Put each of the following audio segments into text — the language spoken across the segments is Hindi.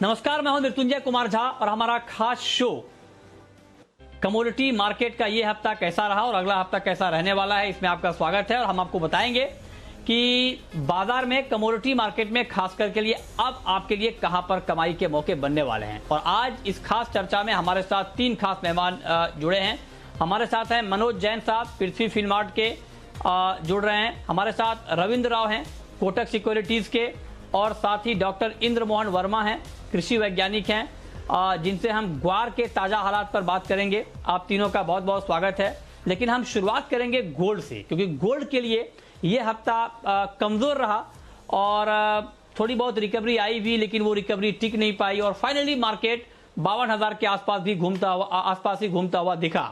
नमस्कार, मैं हूं मृत्युंजय कुमार झा और हमारा खास शो कमोडिटी मार्केट का ये हफ्ता कैसा रहा और अगला हफ्ता कैसा रहने वाला है, इसमें आपका स्वागत है। और हम आपको बताएंगे कि बाजार में कमोडिटी मार्केट में खासकर के लिए अब आपके लिए कहां पर कमाई के मौके बनने वाले हैं। और आज इस खास चर्चा में हमारे साथ तीन खास मेहमान जुड़े हैं। हमारे साथ हैं मनोज जैन साहब, पृथ्वी फिनमार्ट के जुड़ रहे हैं। हमारे साथ रविंद्र राव हैं, कोटक सिक्योरिटीज के, और साथ ही डॉक्टर इंद्र मोहन वर्मा हैं, कृषि वैज्ञानिक हैं, जिनसे हम ग्वार के ताजा हालात पर बात करेंगे। आप तीनों का बहुत बहुत स्वागत है। लेकिन हम शुरुआत करेंगे गोल्ड से, क्योंकि गोल्ड के लिए ये हफ्ता कमजोर रहा और थोड़ी बहुत रिकवरी आई भी, लेकिन वो रिकवरी टिक नहीं पाई और फाइनली मार्केट 52,000 के आसपास ही घूमता हुआ दिखा।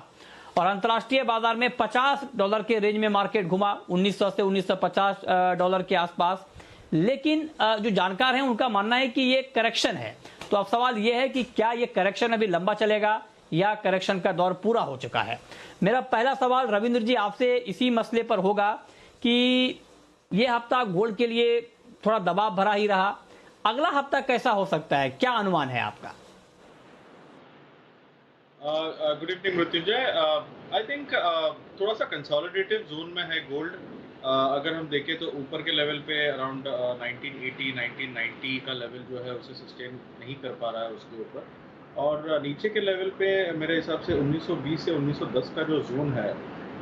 और अंतर्राष्ट्रीय बाजार में $50 के रेंज में मार्केट घुमा, 1900 से $1950 के आसपास। लेकिन जो जानकार हैं उनका मानना है कि ये करेक्शन है। तो अब सवाल ये है कि क्या ये करेक्शन अभी लंबा चलेगा या करेक्शन का दौर पूरा हो चुका है। मेरा पहला सवाल रविंद्र जी आपसे इसी मसले पर होगा कि ये हफ्ता गोल्ड के लिए थोड़ा दबाव भरा ही रहा, अगला हफ्ता कैसा हो सकता है, क्या अनुमान है आपका? Good evening Mrityunjay. I think थोड़ा सा कंसोलिडेटिव जोन में है गोल्ड। अगर हम देखें तो ऊपर के लेवल पे अराउंड 1980 1990 का लेवल जो है उसे सस्टेन नहीं कर पा रहा है उसके ऊपर, और नीचे के लेवल पे मेरे हिसाब से 1920 से 1910 का जो जोन है,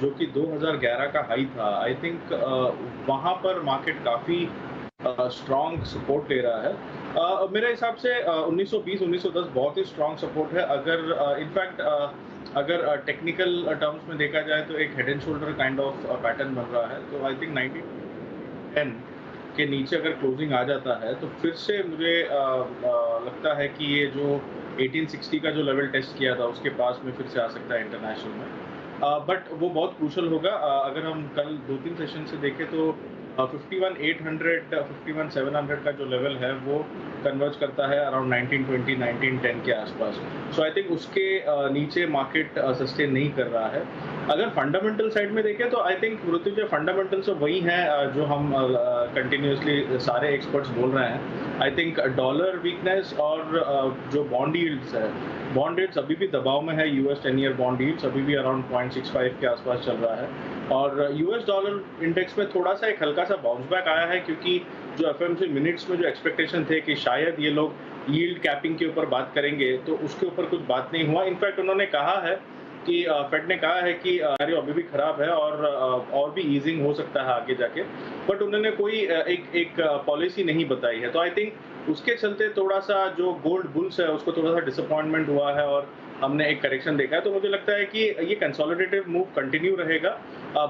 जो कि 2011 का हाई था, आई थिंक वहाँ पर मार्केट काफ़ी स्ट्रॉन्ग सपोर्ट ले रहा है। मेरे हिसाब से 1920-1910 बहुत ही स्ट्रॉन्ग सपोर्ट है। अगर इनफैक्ट अगर टेक्निकल टर्म्स में देखा जाए तो एक head and shoulder kind of pattern बन रहा है। तो आई थिंक 1910 के नीचे अगर क्लोजिंग आ जाता है तो फिर से मुझे लगता है कि ये जो 1860 का जो लेवल टेस्ट किया था उसके पास में फिर से आ सकता है इंटरनेशनल में। बट वो बहुत क्रूशल होगा। अगर हम कल 2-3 सेशन से देखें तो 51,800 51,700 का जो लेवल है वो कन्वर्ज करता है अराउंड 1920 1910 के आसपास। सो आई थिंक उसके नीचे मार्केट सस्टेन नहीं कर रहा है। अगर फंडामेंटल साइड में देखें तो आई थिंक मृत्युंजय फंडामेंटल्स वही हैं जो हम कंटिन्यूसली सारे एक्सपर्ट्स बोल रहे हैं। आई थिंक डॉलर वीकनेस और जो बॉन्ड यील्ड्स है, बॉन्ड रेट्स अभी भी दबाव में है। यूएस 10 ईयर बॉन्ड यील्ड्स अभी भी अराउंड 0.65 के आसपास चल रहा है, और यूएस डॉलर इंडेक्स में थोड़ा सा एक हल्का सा बाउंस बैक आया है, क्योंकि जो एफएमसी मिनट्स में जो एक्सपेक्टेशन थे कि शायद ये लोग यील्ड कैपिंग के ऊपर बात करेंगे, तो उसके ऊपर कुछ बात नहीं हुआ। इनफैक्ट उन्होंने कहा है कि फेड ने कहा है कि अभी भी खराब है और भी ईजिंग हो सकता है आगे जाके, बट उन्होंने कोई एक पॉलिसी नहीं बताई है। तो आई थिंक उसके चलते थोड़ा सा जो गोल्ड बुल्स है उसको थोड़ा सा डिसअपॉइंटमेंट हुआ है और हमने एक करेक्शन देखा है। तो मुझे लगता है कि ये कंसोलिडेटिव मूव कंटिन्यू रहेगा,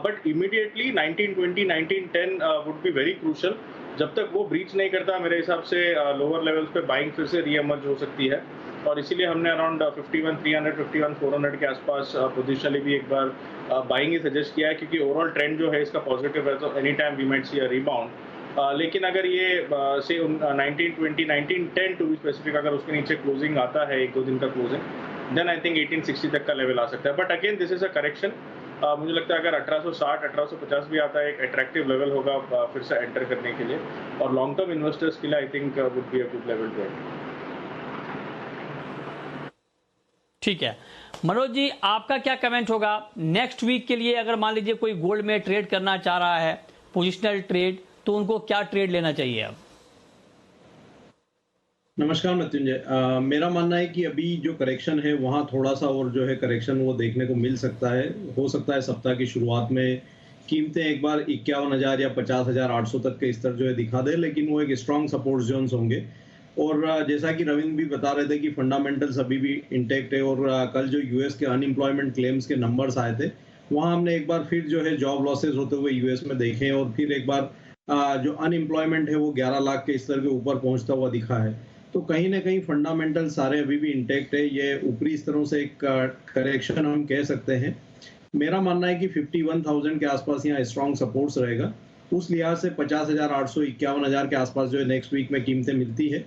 but immediately 1920 1910 would be very crucial. जब तक वो ब्रीच नहीं करता मेरे हिसाब से लोअर लेवल्स पे बाइंग फिर से रीएमर्ज हो सकती है, और इसीलिए हमने अराउंड 51,300 51,400 के आसपास पोजिशनली भी एक बार बाइंग ही सजेस्ट किया है, क्योंकि ओवरऑल ट्रेंड जो है इसका पॉजिटिव है। तो any time we might see a rebound. लेकिन अगर ये से 1920 1910 टू बी स्पेसिफिक अगर उसके नीचे क्लोजिंग आता है, 1-2 दिन का क्लोजिंग, देन आई थिंक 1860 तक का लेवल आ सकता है। But again this is a correction. मुझे लगता है अगर 1860 1850 भी आता है, एक अट्रैक्टिव लेवल होगा फिर से एंटर करने के लिए, और लॉन्ग टर्म इन्वेस्टर्स के लिए I think would be a good level to enter. ठीक है मनोज जी, आपका क्या कमेंट होगा नेक्स्ट वीक के लिए? अगर मान लीजिए कोई गोल्ड में ट्रेड करना चाह रहा है, पोजिशनल ट्रेड, तो उनको क्या ट्रेड लेना चाहिए अब? नमस्कार मृत्युंजय। मेरा मानना है कि अभी जो करेक्शन है वहाँ थोड़ा सा और जो है करेक्शन वो देखने को मिल सकता है। हो सकता है सप्ताह की शुरुआत में कीमतें एक बार 51,000 या 50,800 तक के स्तर जो है दिखा दे, लेकिन वो एक स्ट्रॉन्ग सपोर्ट जोन्स होंगे। और जैसा कि रविंद्र भी बता रहे थे कि फंडामेंटल्स अभी भी इंटैक्ट है, और कल जो यूएस के अनएम्प्लॉयमेंट क्लेम्स के नंबर्स आए थे वहाँ हमने एक बार फिर जो है जॉब लॉसेज होते हुए यूएस में देखे, और फिर एक बार जो अनएम्प्लॉयमेंट है वो 11 लाख के स्तर के ऊपर पहुंचता हुआ दिखा है। तो कहीं ना कहीं फंडामेंटल सारे अभी भी इंटैक्ट है। ये ऊपरी स्तरों से एक करेक्शन हम कह सकते हैं। मेरा मानना है कि 51,000 के आसपास यहाँ स्ट्रॉन्ग सपोर्ट्स रहेगा। उस लिहाज से 50,800 51,000 के आसपास जो है नेक्स्ट वीक में कीमतें मिलती है,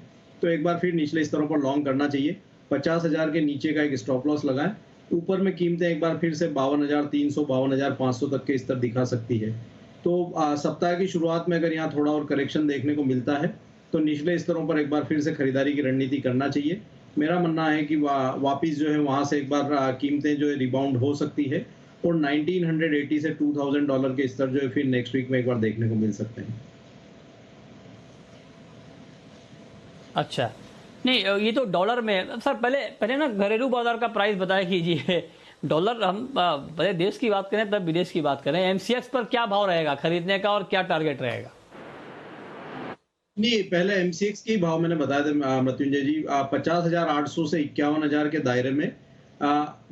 तो एक बार फिर निचले स्तरों पर लॉन्ग करना चाहिए। 50,000 के नीचे का एक स्टॉप लॉस लगाएं। ऊपर में कीमतें एक बार फिर से 52,300 52,500 तक के स्तर दिखा सकती है। तो सप्ताह की शुरुआत में अगर यहाँ थोड़ा और करेक्शन देखने को मिलता है तो निचले स्तरों पर एक बार फिर से खरीदारी की रणनीति करना चाहिए। मेरा मानना है कि वापिस जो है वहाँ से एक बार कीमतें जो है रिबाउंड हो सकती है और 1980 से $2000 के स्तर जो है फिर नेक्स्ट वीक में एक बार देखने को मिल सकते हैं। अच्छा, नहीं ये तो डॉलर में सर, पहले पहले ना घरेलू बाजार का प्राइस बताया कीजिए। डॉलर हम पहले देश की बात करें तब विदेश की बात करें। एमसीएक्स पर क्या भाव रहेगा खरीदने का और क्या टारगेट रहेगा? नहीं, पहले एमसीएक्स के भाव मैंने बताया था मृत्युंजय जी, 50,800 से 51,000 के दायरे में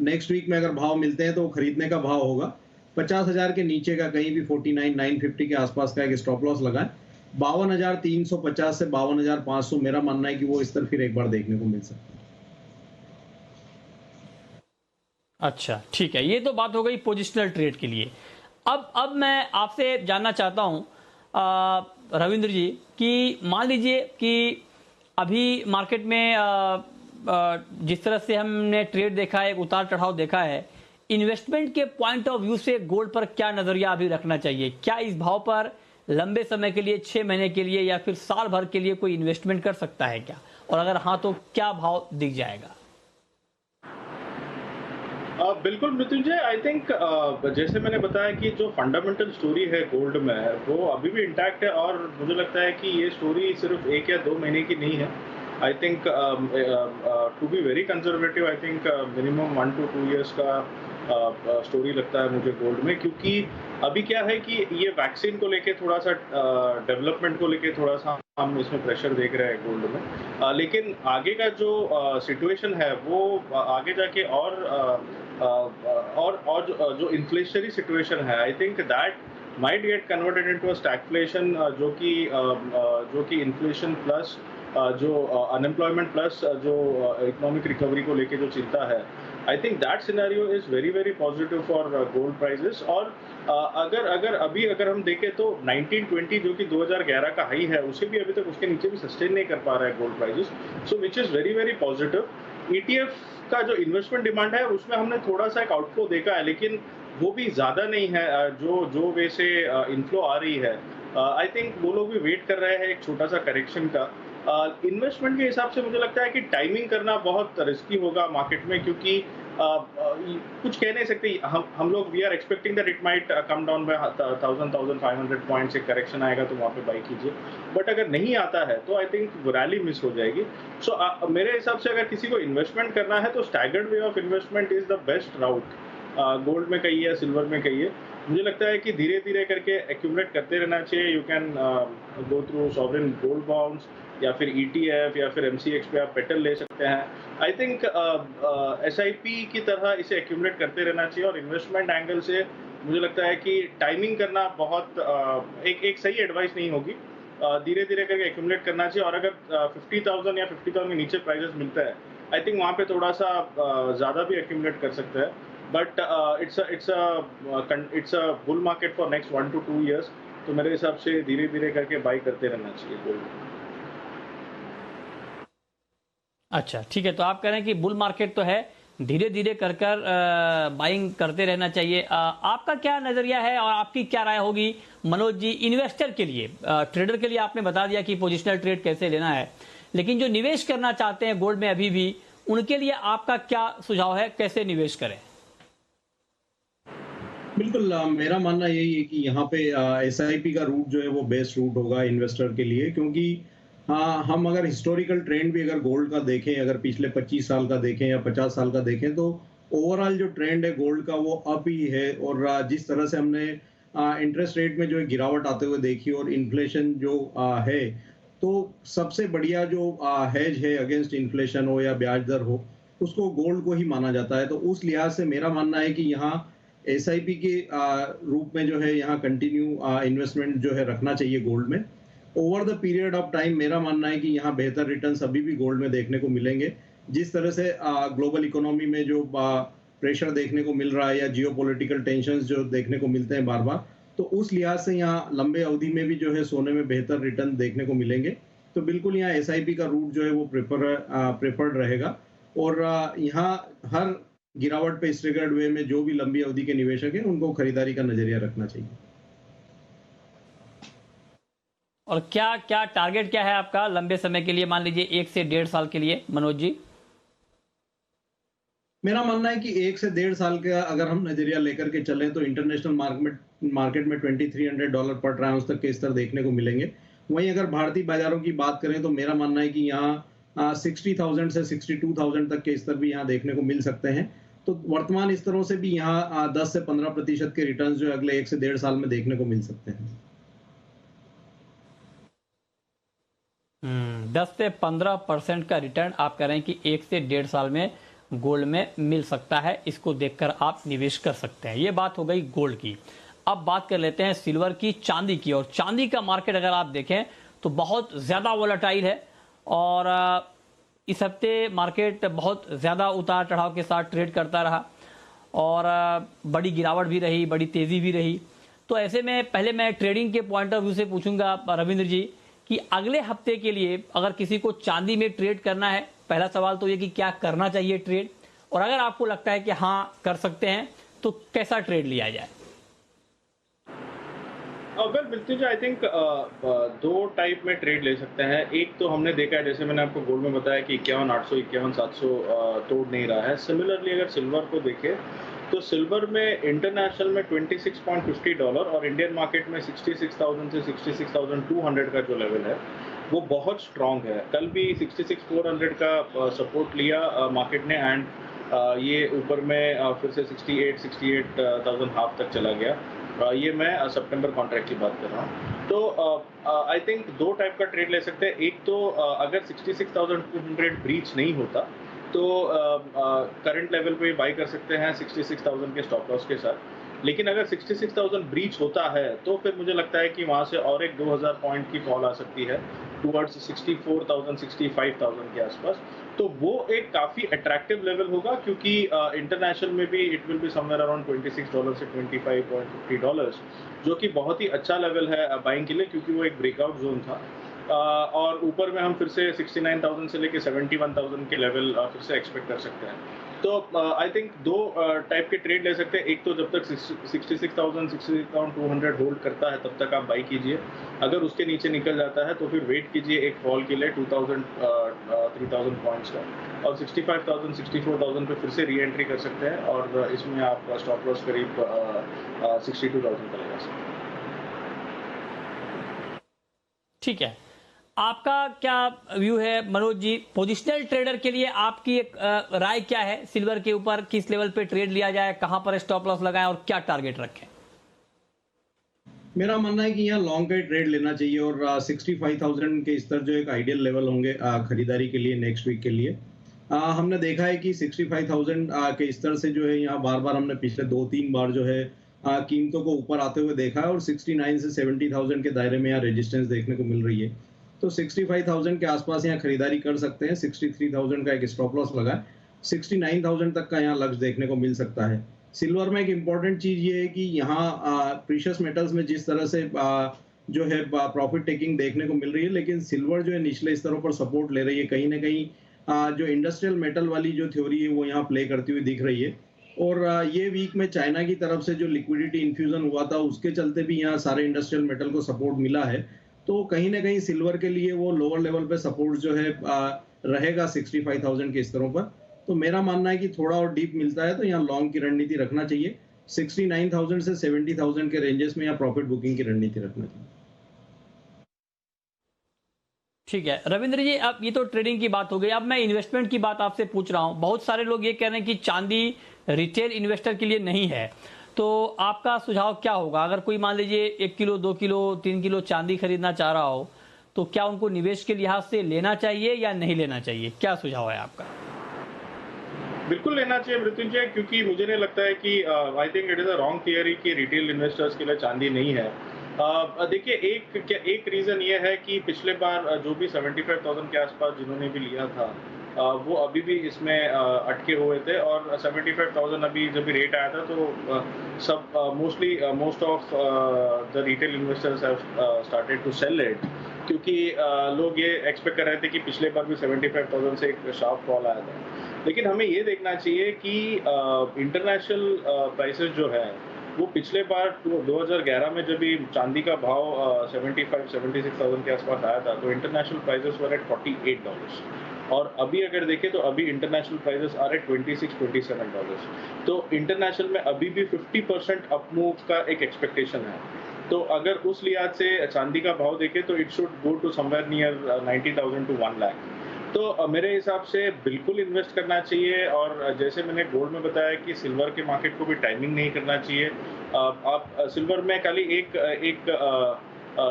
नेक्स्ट वीक में अगर भाव मिलते हैं तो वो खरीदने का भाव होगा। 50,000 के नीचे का कहीं भी 49,950 के आसपास का एक स्टॉप लॉस लगाएं। 52,350 से 52,500 मेरा मानना है कि वो स्तर फिर एक बार देखने को मिल सकता है। अच्छा, ठीक है, ये तो बात हो गई पोजिशनल ट्रेड के लिए। अब मैं आपसे जानना चाहता हूं रविंद्र जी कि मान लीजिए कि अभी मार्केट में जिस तरह से हमने ट्रेड देखा है, एक उतार चढ़ाव देखा है, इन्वेस्टमेंट के पॉइंट ऑफ व्यू से गोल्ड पर क्या नजरिया अभी रखना चाहिए? क्या इस भाव पर लंबे समय के लिए, 6 महीने के लिए या फिर साल भर के लिए कोई इन्वेस्टमेंट कर सकता है क्या? और अगर हाँ तो क्या भाव दिख जाएगा? बिल्कुल मृत्युंजय, आई थिंक जैसे मैंने बताया कि जो फंडामेंटल स्टोरी है गोल्ड में वो अभी भी इंटैक्ट है और मुझे लगता है कि ये स्टोरी सिर्फ 1 या 2 महीने की नहीं है। I think to be very conservative, I think minimum 1 to 2 years का स्टोरी लगता है मुझे गोल्ड में, क्योंकि अभी क्या है कि ये वैक्सीन को लेके थोड़ा सा डेवलपमेंट को लेके थोड़ा सा हम इसमें प्रेशर देख रहे हैं गोल्ड में। लेकिन आगे का जो सिचुएशन है वो आगे जाके और जो इन्फ्लेशनरी सिचुएशन है, I think that might get converted into a stagflation, जो कि इन्फ्लेशन प्लस जो अनएम्प्लॉयमेंट प्लस जो इकोनॉमिक रिकवरी को लेके जो चिंता है, I think that scenario is very very positive for gold prices. और अगर हम देखें तो 1920 जो कि 2011 का हाई है, उसे भी अभी तक उसके नीचे भी सस्टेन नहीं कर पा रहा है gold prices, so which is very very positive. ETF का जो इन्वेस्टमेंट डिमांड है उसमें हमने थोड़ा सा एक आउटफ्लो देखा है, लेकिन वो भी ज्यादा नहीं है जो वे से इनफ्लो आ रही है। आई थिंक वो लोग भी वेट कर रहे हैं एक छोटा सा करेक्शन का। इन्वेस्टमेंट के हिसाब से मुझे लगता है कि टाइमिंग करना बहुत रिस्की होगा मार्केट में, क्योंकि कुछ कह नहीं सकते। हम लोग we are expecting that it might come down by 1,500 points, एक करेक्शन आएगा तो वहाँ पे बाई कीजिए। बट अगर नहीं आता है तो आई थिंक रैली मिस हो जाएगी। सो मेरे हिसाब से अगर किसी को इन्वेस्टमेंट करना है तो staggered way of investment is the best route. Gold में कहिए या सिल्वर में कहिए, मुझे लगता है कि धीरे धीरे करके एक्यूमुलेट करते रहना चाहिए। You can go through sovereign gold bonds या फिर ETF या फिर MCX पे आप पेटल ले सकते हैं। आई थिंक SIP की तरह इसे एक्यूमुलेट करते रहना चाहिए। और इन्वेस्टमेंट एंगल से मुझे लगता है कि टाइमिंग करना बहुत एक सही एडवाइस नहीं होगी। धीरे धीरे करके एक्यूमुलेट करना चाहिए। और अगर 50,000 या 50,000 के नीचे प्राइजेस मिलता है, आई थिंक वहाँ पे थोड़ा सा ज़्यादा भी एक्यूमुलेट कर सकते हैं। But it's a bull market for next 1 to 2 years, तो मेरे हिसाब से धीरे धीरे करके बाई करते रहना चाहिए गोल्ड। अच्छा, ठीक है, तो आप कह रहे हैं कि बुल मार्केट तो है, धीरे धीरे कर बाइंग करते रहना चाहिए। आपका क्या नजरिया है और आपकी क्या राय होगी मनोज जी, इन्वेस्टर के लिए? ट्रेडर के लिए आपने बता दिया कि पोजिशनल ट्रेड कैसे लेना है, लेकिन जो निवेश करना चाहते हैं गोल्ड में अभी भी, उनके लिए आपका क्या सुझाव है, कैसे निवेश करें? बिल्कुल, मेरा मानना यही है कि यहाँ पे SIP का रूट जो है वो बेस्ट रूट होगा इन्वेस्टर के लिए, क्योंकि हम अगर हिस्टोरिकल ट्रेंड भी अगर गोल्ड का देखें, अगर पिछले 25 साल का देखें या 50 साल का देखें, तो ओवरऑल जो ट्रेंड है गोल्ड का वो अप ही है। और जिस तरह से हमने इंटरेस्ट रेट में जो है गिरावट आते हुए देखी और इन्फ्लेशन जो है, तो सबसे बढ़िया जो हेज है अगेंस्ट इन्फ्लेशन हो या ब्याज दर हो, उसको गोल्ड को ही माना जाता है। तो उस लिहाज से मेरा मानना है कि यहाँ SIP के रूप में जो है यहाँ कंटिन्यू इन्वेस्टमेंट जो है रखना चाहिए गोल्ड में। Over the period of time मेरा मानना है कि यहाँ बेहतर रिटर्न्स अभी भी गोल्ड में देखने को मिलेंगे। जिस तरह से ग्लोबल इकोनॉमी में जो प्रेशर देखने को मिल रहा है या जियोपॉलिटिकल टेंशंस जो देखने को मिलते हैं बार बार, तो उस लिहाज से यहाँ लंबे अवधि में भी जो है सोने में बेहतर रिटर्न देखने को मिलेंगे। तो बिल्कुल यहाँ SIP का रूट जो है वो प्रेफर्ड रहेगा। और यहाँ हर गिरावट पे स्ट्रिगर्ड वे में जो भी लंबी अवधि के निवेशक हैं उनको खरीदारी का नजरिया रखना चाहिए। और क्या क्या टारगेट क्या है आपका लंबे समय के लिए, मान लीजिए 1 से 1.5 साल के लिए, मनोज जी? मेरा मानना है कि 1 से 1.5 साल का अगर हम नजरिया लेकर के चलें तो इंटरनेशनल मार्केट में $2300 पर ट्राई आउंस तक के स्तर देखने को मिलेंगे। वहीं अगर भारतीय बाजारों की बात करें तो मेरा मानना है कि यहाँ 60,000 से 62,000 तक के स्तर भी यहाँ देखने को मिल सकते हैं। तो वर्तमान स्तरों से भी यहाँ 10 से 15% के रिटर्न जो अगले 1 से 1.5 साल में देखने को मिल सकते हैं। 10 से 15% का रिटर्न आप कह रहे हैं कि 1 से 1.5 साल में गोल्ड में मिल सकता है, इसको देखकर आप निवेश कर सकते हैं। ये बात हो गई गोल्ड की। अब बात कर लेते हैं सिल्वर की, चांदी की। और चांदी का मार्केट अगर आप देखें तो बहुत ज़्यादा वोलेटाइल है और इस हफ्ते मार्केट बहुत ज़्यादा उतार चढ़ाव के साथ ट्रेड करता रहा और बड़ी गिरावट भी रही, बड़ी तेज़ी भी रही। तो ऐसे में पहले मैं ट्रेडिंग के पॉइंट ऑफ व्यू से पूछूंगा रविंद्र जी कि अगले हफ्ते के लिए अगर किसी को चांदी में ट्रेड करना है, पहला सवाल तो ये कि क्या करना चाहिए ट्रेड, और अगर आपको लगता है कि हाँ कर सकते हैं तो कैसा ट्रेड लिया जाए? वेल मृत्युंजय, आई थिंक दो टाइप में ट्रेड ले सकते हैं। एक तो हमने देखा है, जैसे मैंने आपको गोल्ड में बताया कि 51,800 51,700 तोड़ नहीं रहा है। सिमिलरली अगर सिल्वर को देखें तो सिल्वर में इंटरनेशनल में $26.50 और इंडियन मार्केट में 66,000 से 66,200 का जो लेवल है वो बहुत स्ट्रांग है। कल भी 66,400 का सपोर्ट लिया मार्केट ने एंड ये ऊपर में फिर से 68,000 हाफ तक चला गया। ये मैं सितंबर कॉन्ट्रैक्ट की बात कर रहा हूँ। तो आई थिंक दो टाइप का ट्रेड ले सकते हैं। एक तो अगर 66,200 ब्रीच नहीं होता तो करंट लेवल पे बाई कर सकते हैं 66,000 के स्टॉप लॉस के साथ। लेकिन अगर 66,000 ब्रीच होता है तो फिर मुझे लगता है कि वहाँ से और एक 2,000 पॉइंट की फॉल आ सकती है टुवर्ड्स 64,000 65,000 के आसपास। तो वो एक काफ़ी अट्रैक्टिव लेवल होगा, क्योंकि इंटरनेशनल में भी it will be somewhere around $26 से $25.50, जो कि बहुत ही अच्छा लेवल है बाइंग के लिए, क्योंकि वो एक ब्रेकआउट जोन था। और ऊपर में हम फिर से 69,000 से लेके 71,000 के लेवल फिर से एक्सपेक्ट कर सकते हैं। तो आई थिंक दो टाइप के ट्रेड ले सकते हैं। एक तो जब तक 66,000 66,200 होल्ड करता है तब तक आप बाई कीजिए। अगर उसके नीचे निकल जाता है तो फिर वेट कीजिए एक फॉल के लिए 2,000 3,000 पॉइंट्स का, और 65,000 64,000 पे फिर से री एंट्री कर सकते हैं और इसमें आप स्टॉप लॉस करीब 62,000 का लगा सकते हैं। ठीक है, आपका क्या व्यू है मनोज जी? पोजिशनल ट्रेडर के लिए आपकी एक राय क्या है? सिल्वर के ऊपर किस लेवल पे ट्रेड लिया जाए, कहां पर स्टॉप लॉस लगाएं और क्या टारगेट रखें? मेरा मानना है कि यहाँ लॉन्ग का ट्रेड लेना चाहिए और 65,000 के स्तर जो एक आइडियल लेवल होंगे खरीदारी के लिए नेक्स्ट वीक के लिए। हमने देखा है कि 65,000 के स्तर से जो है यहाँ बार बार हमने पिछले 2-3 बार जो है कीमतों को ऊपर आते हुए देखा है और 69 से 70,000 के दायरे में यहाँ रेजिस्टेंस देखने को मिल रही है। तो 65,000 के आसपास यहाँ खरीदारी कर सकते हैं। 63,000 का एक स्टॉप लॉस लगा है। 69,000 तक का यहाँ लक्ष्य देखने को मिल सकता है। सिल्वर में एक इम्पॉर्टेंट चीज ये है कि यहाँ प्रीशियस मेटल्स में जिस तरह से जो है प्रॉफिट टेकिंग देखने को मिल रही है, लेकिन सिल्वर जो है निचले स्तरों पर सपोर्ट ले रही है। कहीं ना कहीं जो इंडस्ट्रियल मेटल वाली जो थ्योरी है वो यहाँ प्ले करती हुई दिख रही है। और ये वीक में चाइना की तरफ से जो लिक्विडिटी इन्फ्यूजन हुआ था उसके चलते भी यहाँ सारे इंडस्ट्रियल मेटल को सपोर्ट मिला है। तो कहीं ना कहीं सिल्वर के लिए वो लोअर लेवल पे सपोर्ट जो है रहेगा 65,000 के स्तरों पर। तो मेरा मानना है कि थोड़ा और डीप मिलता है तो यहाँ लॉन्ग की रणनीति रखना चाहिए। 69,000 से 70,000 के रेंजेस में यहाँ प्रॉफिट बुकिंग की रणनीति रखना चाहिए। ठीक है रविंद्र जी, अब ये तो ट्रेडिंग की बात हो गई। अब मैं इन्वेस्टमेंट की बात आपसे पूछ रहा हूं। बहुत सारे लोग ये कह रहे हैं कि चांदी रिटेल इन्वेस्टर के लिए नहीं है, तो आपका सुझाव क्या होगा? अगर कोई मान लीजिए 1 किलो 2 किलो 3 किलो चांदी खरीदना चाह रहा हो तो क्या उनको निवेश के लिहाज से लेना चाहिए या नहीं लेना चाहिए? क्या सुझाव है आपका? बिल्कुल लेना चाहिए मृत्युंजय, क्योंकि मुझे नहीं लगता है कि I think it is a wrong theory कि रिटेल इन्वेस्टर्स के लिए चांदी नहीं है। देखिए, एक रीजन ये है कि पिछले बार जो भी 75,000 के आसपास जिन्होंने भी लिया था वो अभी भी इसमें अटके हुए थे, और 75,000 अभी जब भी रेट आया था तो सब most of the retail investors have started to sell it, क्योंकि लोग ये एक्सपेक्ट कर रहे थे कि पिछले बार भी 75,000 से एक शार्प फॉल आया था। लेकिन हमें ये देखना चाहिए कि इंटरनेशनल प्राइसेस जो है वो पिछले बार 2011 में जब भी चांदी का भाव 75-76,000 के आसपास आया था, तो इंटरनेशनल प्राइसेस वर एट $48, और अभी अगर देखें तो अभी इंटरनेशनल प्राइसेस आर एट $26-27। तो इंटरनेशनल में अभी भी 50% अप मूव का एक एक्सपेक्टेशन है। तो अगर उस लिहाज से चांदी का भाव देखें तो it should go to somewhere near 90,000 to 1 lakh. तो मेरे हिसाब से बिल्कुल इन्वेस्ट करना चाहिए, और जैसे मैंने गोल्ड में बताया कि सिल्वर के मार्केट को भी टाइमिंग नहीं करना चाहिए। आप सिल्वर में खाली एक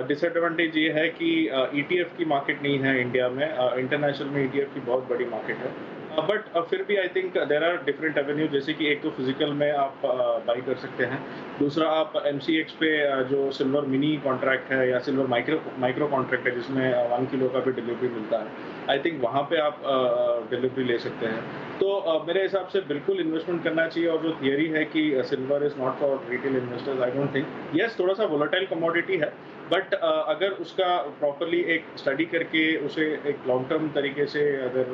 डिसएडवांटेज ये है कि ETF की मार्केट नहीं है इंडिया में। इंटरनेशनल में ETF की बहुत बड़ी मार्केट है, बट फिर भी I think there are different avenue, जैसे कि एक तो फिजिकल में आप बाई कर सकते हैं, दूसरा आप MCX पे जो सिल्वर मिनी कॉन्ट्रैक्ट है या सिल्वर माइक्रो कॉन्ट्रैक्ट है जिसमें 1 किलो का भी डिलीवरी मिलता है, आई थिंक वहाँ पे आप डिलीवरी ले सकते हैं। तो मेरे हिसाब से बिल्कुल इन्वेस्टमेंट करना चाहिए। और जो थियरी है कि silver is not for retail investors, I don't think. Yes, थोड़ा सा वोलेटाइल कमोडिटी है, बट अगर उसका प्रॉपरली एक स्टडी करके उसे एक लॉन्ग टर्म तरीके से अगर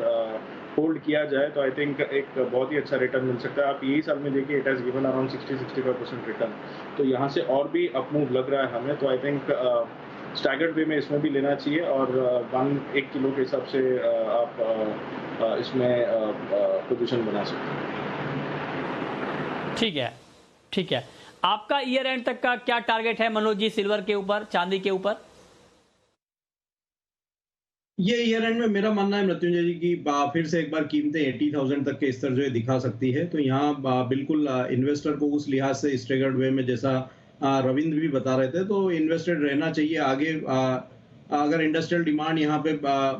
होल्ड किया जाए तो आई थिंक एक बहुत ही अच्छा रिटर्न मिल सकता है। आप यही साल में देखिए, it has given around 60-65% return, तो यहाँ से और भी अप मूव लग रहा है हमें। तो आई थिंक स्टैगर्ड वे में इसमें भी लेना चाहिए, और 1 किलो के हिसाब से आप इसमें पोजीशन बना सकते हैं। ठीक है, ठीक है। आपका ईयर एंड तक का क्या टारगेट है मनोज जी, सिल्वर के ऊपर, चांदी के ऊपर? ये ईयर एंड में मेरा मानना है मृत्युंजय जी की फिर से एक बार कीमतें 80,000 तक के स्तर जो है दिखा सकती है। तो यहाँ बिल्कुल इन्वेस्टर को उस लिहाज से स्टेगर्ड वे में, जैसा रविंद्र भी बता रहे थे, तो इन्वेस्टेड रहना चाहिए। आगे अगर इंडस्ट्रियल डिमांड यहाँ पे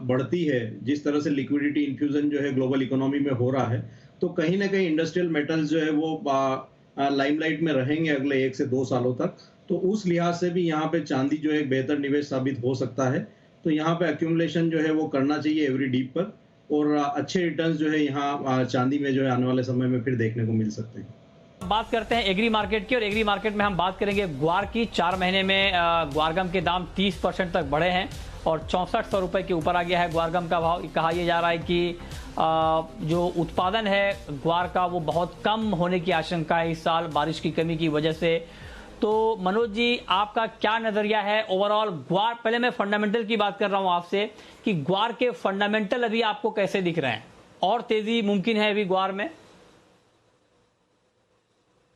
बढ़ती है, जिस तरह से लिक्विडिटी इन्फ्यूजन जो है ग्लोबल इकोनॉमी में हो रहा है, तो कहीं ना कहीं इंडस्ट्रियल मेटल्स जो है वो लाइमलाइट में रहेंगे अगले 1 से 2 सालों तक। तो उस लिहाज से भी यहाँ पे चांदी जो है एक बेहतर निवेश साबित हो सकता है। तो यहाँ पे एक्यूमुलेशन जो है वो करना चाहिए एवरी डीप पर, और अच्छे रिटर्न्स जो है यहाँ चांदी में जो है आने वाले समय में फिर देखने को मिल सकते हैं। बात करते हैं एग्री मार्केट की, और एग्री मार्केट में हम बात करेंगे ग्वार की। 4 महीने में ग्वारगम के दाम 30% तक बढ़े हैं और 6400 रुपए के ऊपर आ गया है ग्वारगम का भाव। कहा यह जा रहा है कि जो उत्पादन है ग्वार का वो बहुत कम होने की आशंका है इस साल बारिश की कमी की वजह से। तो मनोज जी, आपका क्या नजरिया है ओवरऑल ग्वार? पहले मैं फंडामेंटल की बात कर रहा हूं आपसे कि ग्वार के फंडामेंटल अभी आपको कैसे दिख रहे हैं, और तेजी मुमकिन है अभी ग्वार में?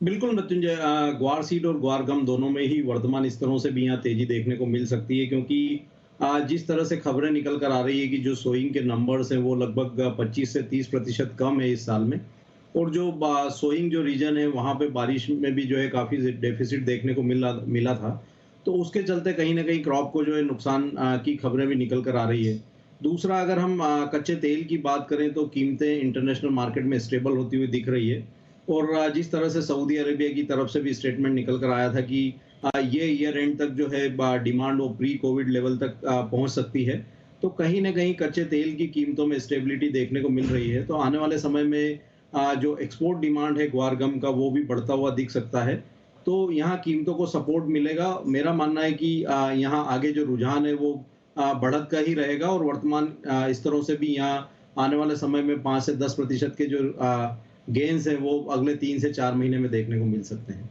बिल्कुल मृत्युंजय, ग्वार सीड और ग्वार गम दोनों में ही वर्तमान स्तरों से भी यहाँ तेजी देखने को मिल सकती है, क्योंकि जिस तरह से खबरें निकल कर आ रही है कि जो सोइंग के नंबर्स हैं वो लगभग 25 से 30% कम है इस साल में, और जो सोइंग जो रीजन है वहाँ पे बारिश में भी जो है काफ़ी डेफिसिट देखने को मिला था। तो उसके चलते कहीं ना कहीं क्रॉप को जो है नुकसान की खबरें भी निकल कर आ रही है। दूसरा, अगर हम कच्चे तेल की बात करें तो कीमतें इंटरनेशनल मार्केट में स्टेबल होती हुई दिख रही है, और जिस तरह से सऊदी अरेबिया की तरफ से भी स्टेटमेंट निकल कर आया था कि ये ईयर एंड तक जो है डिमांड वो प्री कोविड लेवल तक पहुंच सकती है, तो कहीं ना कहीं कच्चे तेल की कीमतों में स्टेबिलिटी देखने को मिल रही है। तो आने वाले समय में जो एक्सपोर्ट डिमांड है ग्वारगम का वो भी बढ़ता हुआ दिख सकता है, तो यहाँ कीमतों को सपोर्ट मिलेगा। मेरा मानना है कि यहाँ आगे जो रुझान है वो बढ़त का ही रहेगा, और वर्तमान स्तरों से भी यहाँ आने वाले समय में 5 से 10% के जो गेन्स हैं वो अगले 3 से 4 महीने में देखने को मिल सकते हैं।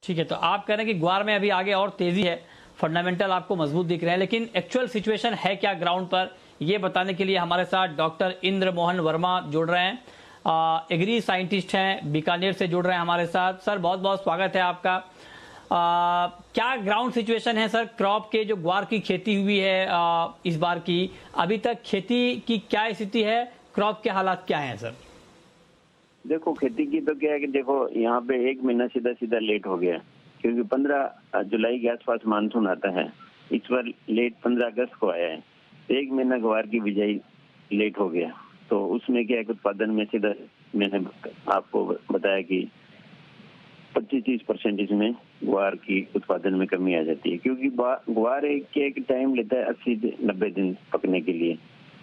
ठीक है, तो आप कह रहे हैं कि ग्वार में अभी आगे और तेजी है, फंडामेंटल आपको मजबूत दिख रहे हैं, लेकिन एक्चुअल सिचुएशन है क्या ग्राउंड पर, ये बताने के लिए हमारे साथ डॉक्टर इंद्र मोहन वर्मा जुड़ रहे हैं, एग्री साइंटिस्ट हैं, बीकानेर से जुड़ रहे हैं हमारे साथ। सर बहुत बहुत स्वागत है आपका। क्या ग्राउंड सिचुएशन है सर, क्रॉप के जो ग्वार की खेती हुई है इस बार की, अभी तक खेती की क्या स्थिति है, क्रॉप के हालात क्या हैं सर? देखो, खेती की तो क्या है कि देखो यहाँ पे 1 महीना सीधा सीधा लेट हो गया, क्योंकि 15 जुलाई के आसपास मानसून आता है। इस बार लेट 15 अगस्त को आया है, तो 1 महीना ग्वार की बिजाई लेट हो गया। तो उसमें क्या है कि उत्पादन में सीधा मैंने आपको बताया कि 25-30% इसमें ग्वार की उत्पादन में कमी आ जाती है, क्योंकि ग्वार एक टाइम लेता है 80-90 दिन पकने के लिए,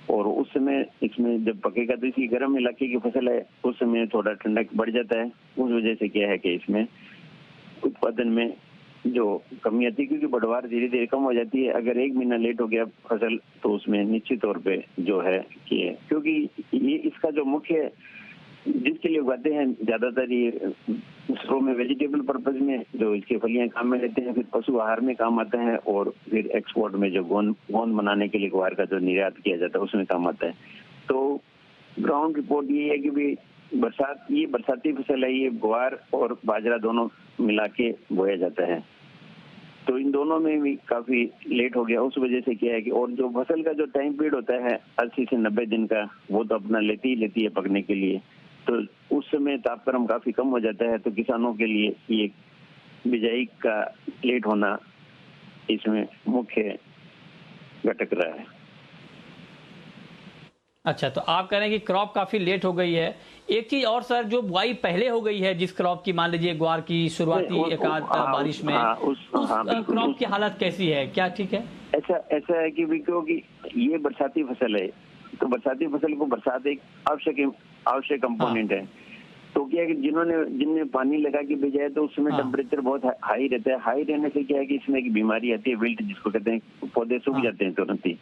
और उस समय इसमें जब पकेगा तो इसकी गर्म इलाके की फसल है, उस समय थोड़ा ठंडक बढ़ जाता है। उस वजह से क्या है कि इसमें उत्पादन में जो कमी आती है, क्योंकि बढ़वार धीरे धीरे कम हो जाती है। अगर 1 महीना लेट हो गया फसल तो उसमें निश्चित तौर पे जो है कि क्योंकि ये इसका जो मुख्य जिसके लिए उगाते हैं ज्यादातर ये शुरू में वेजिटेबल पर्पज में जो इसके फलियां काम में लेते हैं, फिर पशु आहार में काम आता है, और फिर एक्सपोर्ट में जो गोंद बनाने के लिए ग्वार का जो निर्यात किया जाता है उसमें काम आता है। तो ग्राउंड रिपोर्ट ये है कि भाई ये बरसाती फसल है, ये ग्वार और बाजरा दोनों मिला के बोया जाता है। तो इन दोनों में भी काफी लेट हो गया, उस वजह से क्या है कि और जो फसल का जो टाइम पीरियड होता है 80 से 90 दिन का, वो तो अपना लेती है पकने के लिए। तो उस समय तापक्रम काफी कम हो जाता है, तो किसानों के लिए ये बिजाई का लेट होना इसमें मुख्य घटक रहा है। अच्छा, तो आप कह रहे हैं कि क्रॉप काफी लेट हो गई है। एक चीज और सर, जो बुआई पहले हो गई है जिस क्रॉप की, मान लीजिए ग्वार की शुरुआती एक आध बारिश में, उस क्रॉप की हालत कैसी है, क्या ठीक है? ऐसा है कि क्योंकि ये बरसाती फसल है, तो बरसाती फसल को बरसात एक आवश्यक कंपोनेंट है। तो क्या है कि जिनने पानी लगा के भेजा है, तो उसमें टेम्परेचर बहुत हाई रहता है। हाई रहने से क्या है कि इसमें एक बीमारी आती है, विल्ट जिसको कहते हैं, पौधे सूख जाते हैं तुरंत ही,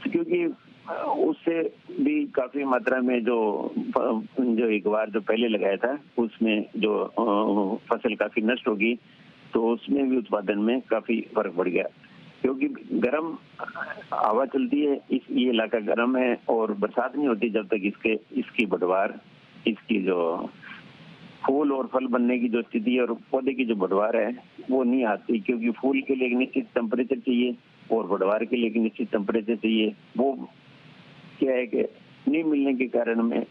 क्योंकि उससे भी काफी मात्रा में जो एक बार जो पहले लगाया था उसमें जो फसल काफी नष्ट होगी, तो उसमें भी उत्पादन में काफी फर्क पड़ गया, क्योंकि गर्म हवा चलती है, ये इलाका गर्म है, और बरसात नहीं होती जब तक इसकी बढ़वार, इसकी जो फूल और फल बनने की जो स्थिति है और पौधे की जो बढ़वार है वो नहीं आती, क्योंकि फूल के लिए एक निश्चित टेम्परेचर चाहिए और बढ़वार के लिए एक निश्चित टेम्परेचर चाहिए। वो क्या है कि नहीं मिलने के कारण में,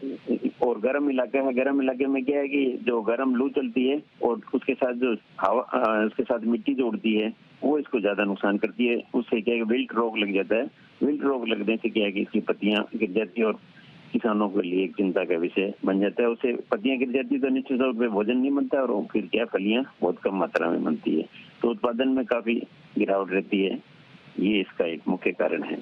और गर्म इलाका है, गर्म इलाके में क्या है कि जो गर्म लू चलती है और उसके साथ जो हवा, उसके साथ मिट्टी जो उड़ती है, वो इसको ज्यादा नुकसान करती है। उससे क्या है कि विल्ट रोग लग जाता है। विल्ट रोग लगने से क्या है कि इसकी पत्तियां गिर जाती है और किसानों के लिए एक चिंता का विषय बन जाता है। उससे पत्तियां गिर जाती है तो निश्चित तौर पर भोजन नहीं बनता, और फिर क्या फलियां बहुत कम मात्रा में बनती है, तो उत्पादन में काफी गिरावट रहती है। ये इसका एक मुख्य कारण है।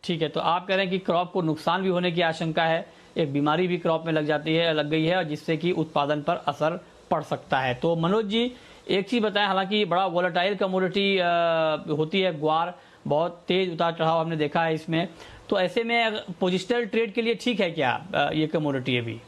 ठीक है, तो आप कह रहे हैं कि क्रॉप को नुकसान भी होने की आशंका है, एक बीमारी भी क्रॉप में लग गई है, और जिससे कि उत्पादन पर असर पड़ सकता है। तो मनोज जी, एक चीज बताएं, हालांकि बड़ा वोलेटाइल कमोडिटी होती है ग्वार, बहुत तेज उतार चढ़ाव हमने देखा है इसमें, तो ऐसे में पोजिशनल ट्रेड के लिए ठीक है क्या ये कमोडिटी अभी?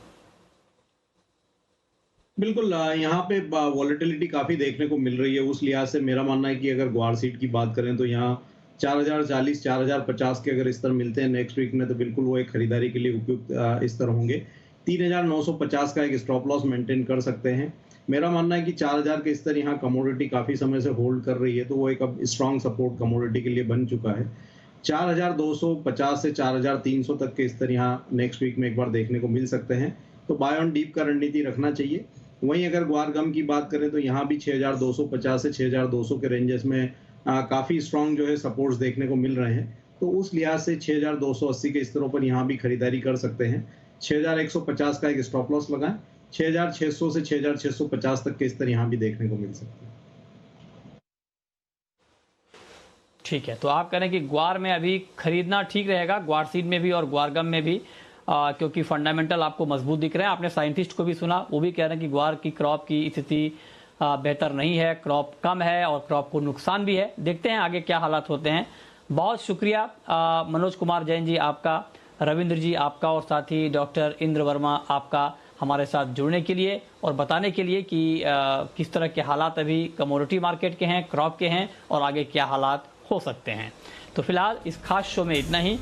बिल्कुल, यहाँ पे वॉलेटिलिटी काफी देखने को मिल रही है। उस लिहाज से मेरा मानना है कि अगर ग्वार सीड की बात करें तो यहाँ 4040, 4050 के अगर स्तर मिलते हैं नेक्स्ट वीक में, तो बिल्कुल वो एक खरीदारी के लिए उपयुक्त स्तर होंगे। 3950 का एक स्टॉप लॉस मेंटेन कर सकते हैं। मेरा मानना है कि 4000 के स्तर यहाँ कमोडिटी काफी समय से होल्ड कर रही है, तो वो एक अब स्ट्रॉन्ग सपोर्ट कमोडिटी के लिए बन चुका है। 4250 से 4300 तक के स्तर यहाँ नेक्स्ट वीक में एक बार देखने को मिल सकते हैं, तो बाय ऑन डीप का रणनीति रखना चाहिए। वहीं अगर ग्वार गम की बात करें तो यहाँ भी 6250 से 6200 के रेंजेस में काफी स्ट्रॉन्ग जो है सपोर्ट्स देखने को मिल रहे हैं, तो उस लिहाज से 6280 के स्तरों पर यहाँ भी खरीदारी कर सकते हैं। 6150 का एक स्टॉप लॉस लगाएं। 6600 से 6650 तक के स्तर यहाँ भी देखने को मिल सकते हैं। ठीक है, तो आप कह रहे हैं कि ग्वार में अभी खरीदना ठीक रहेगा, ग्वार सीड में भी और ग्वार गम में भी, क्योंकि फंडामेंटल आपको मजबूत दिख रहे हैं। आपने साइंटिस्ट को भी सुना, वो भी कह रहे हैं कि ग्वार की क्रॉप की स्थिति बेहतर नहीं है, क्रॉप कम है और क्रॉप को नुकसान भी है। देखते हैं आगे क्या हालात होते हैं। बहुत शुक्रिया मनोज कुमार जैन जी आपका, रविंद्र जी आपका, और साथ ही डॉक्टर इंद्र वर्मा आपका हमारे साथ जुड़ने के लिए और बताने के लिए कि किस तरह के हालात अभी कमोडिटी मार्केट के हैं, क्रॉप के हैं, और आगे क्या हालात हो सकते हैं। तो फिलहाल इस खास शो में इतना ही।